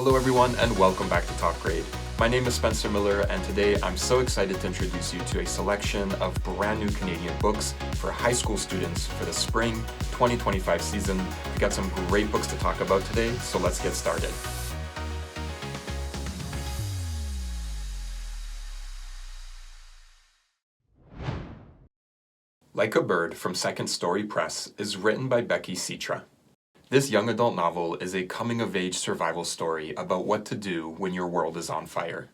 Hello everyone and welcome back to Top Grade. My name is Spencer Miller and today I'm so excited to introduce you to a selection of brand new Canadian books for high school students for the spring 2025 season. We've got some great books to talk about today, so let's get started. Like a Bird from Second Story Press is written by Becky Citra. This young adult novel is a coming-of-age survival story about what to do when your world is on fire.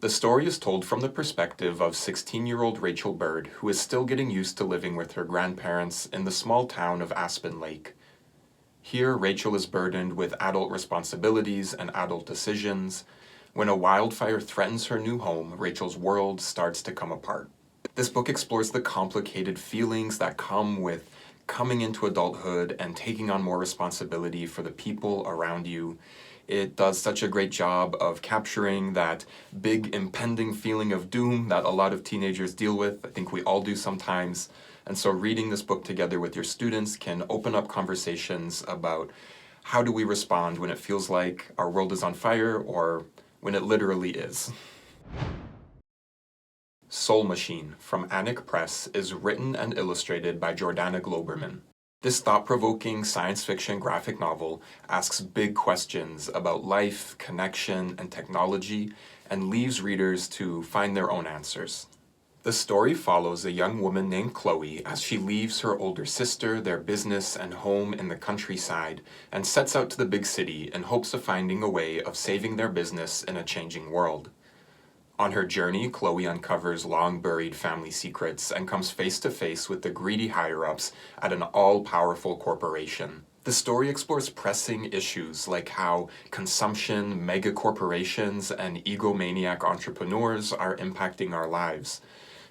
The story is told from the perspective of 16-year-old Rachel Bird, who is still getting used to living with her grandparents in the small town of Aspen Lake. Here, Rachel is burdened with adult responsibilities and adult decisions. When a wildfire threatens her new home, Rachel's world starts to come apart. This book explores the complicated feelings that come with coming into adulthood and taking on more responsibility for the people around you. It does such a great job of capturing that big impending feeling of doom that a lot of teenagers deal with. I think we all do sometimes. And so reading this book together with your students can open up conversations about how do we respond when it feels like our world is on fire or when it literally is. Soul Machine from Anik Press is written and illustrated by Jordana Globerman. This thought-provoking science fiction graphic novel asks big questions about life, connection, and technology, and leaves readers to find their own answers. The story follows a young woman named Chloe as she leaves her older sister, their business, and home in the countryside, and sets out to the big city in hopes of finding a way of saving their business in a changing world. On her journey, Chloe uncovers long-buried family secrets and comes face-to-face with the greedy higher-ups at an all-powerful corporation. The story explores pressing issues like how consumption, mega-corporations, and egomaniac entrepreneurs are impacting our lives.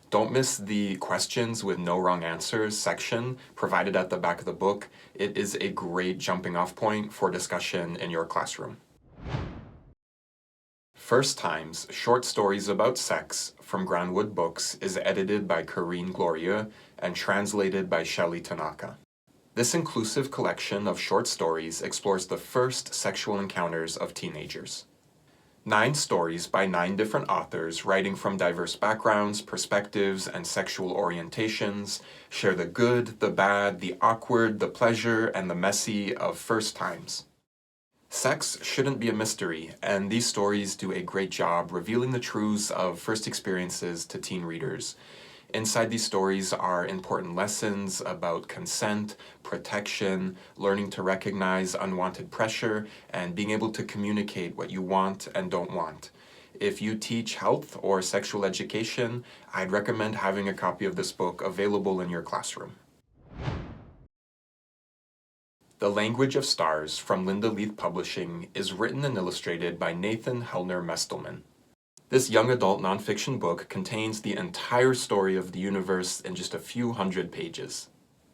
Don't miss the questions with no wrong answers section provided at the back of the book. It is a great jumping-off point for discussion in your classroom. First Times, Short Stories About Sex from Groundwood Books is edited by Corinne Gloria and translated by Shelley Tanaka. This inclusive collection of short stories explores the first sexual encounters of teenagers. 9 stories by 9 different authors writing from diverse backgrounds, perspectives, and sexual orientations share the good, the bad, the awkward, the pleasure, and the messy of first times. Sex shouldn't be a mystery, and these stories do a great job revealing the truths of first experiences to teen readers. Inside these stories are important lessons about consent, protection, learning to recognize unwanted pressure, and being able to communicate what you want and don't want. If you teach health or sexual education, I'd recommend having a copy of this book available in your classroom. The Language of Stars from Linda Leith Publishing is written and illustrated by Nathan Hellner-Mestelman. This young adult nonfiction book contains the entire story of the universe in just a few hundred pages.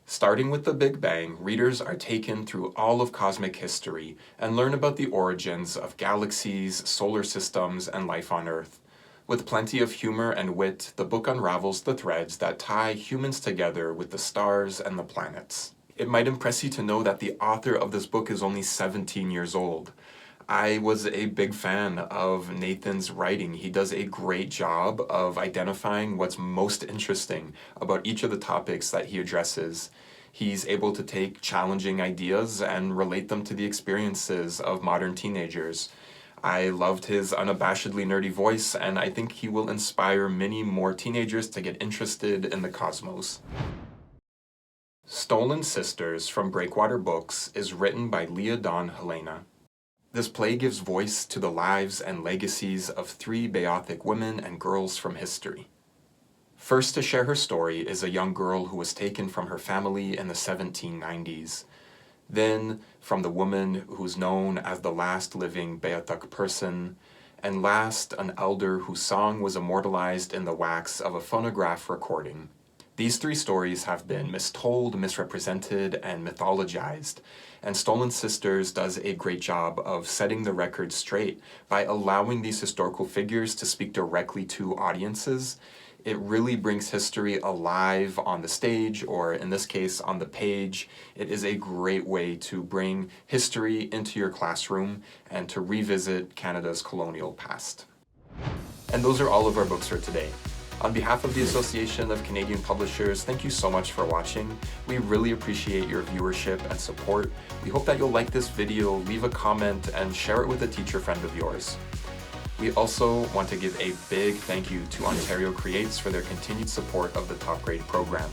Starting with the Big Bang, readers are taken through all of cosmic history and learn about the origins of galaxies, solar systems, and life on Earth. With plenty of humor and wit, the book unravels the threads that tie humans together with the stars and the planets. It might impress you to know that the author of this book is only 17 years old. I was a big fan of Nathan's writing. He does a great job of identifying what's most interesting about each of the topics that he addresses. He's able to take challenging ideas and relate them to the experiences of modern teenagers. I loved his unabashedly nerdy voice, and I think he will inspire many more teenagers to get interested in the cosmos. Stolen Sisters from Breakwater Books is written by Leah Dawn Helena. This play gives voice to the lives and legacies of 3 Beothic women and girls from history. First to share her story is a young girl who was taken from her family in the 1790s. Then from the woman who's known as the last living Beothuk person, and last an elder whose song was immortalized in the wax of a phonograph recording. These 3 stories have been mistold, misrepresented, and mythologized, and Stolen Sisters does a great job of setting the record straight by allowing these historical figures to speak directly to audiences. It really brings history alive on the stage, or in this case, on the page. It is a great way to bring history into your classroom and to revisit Canada's colonial past. And those are all of our books for today. On behalf of the Association of Canadian Publishers, thank you so much for watching. We really appreciate your viewership and support. We hope that you'll like this video, leave a comment, and share it with a teacher friend of yours. We also want to give a big thank you to Ontario Creates for their continued support of the Top Grade program.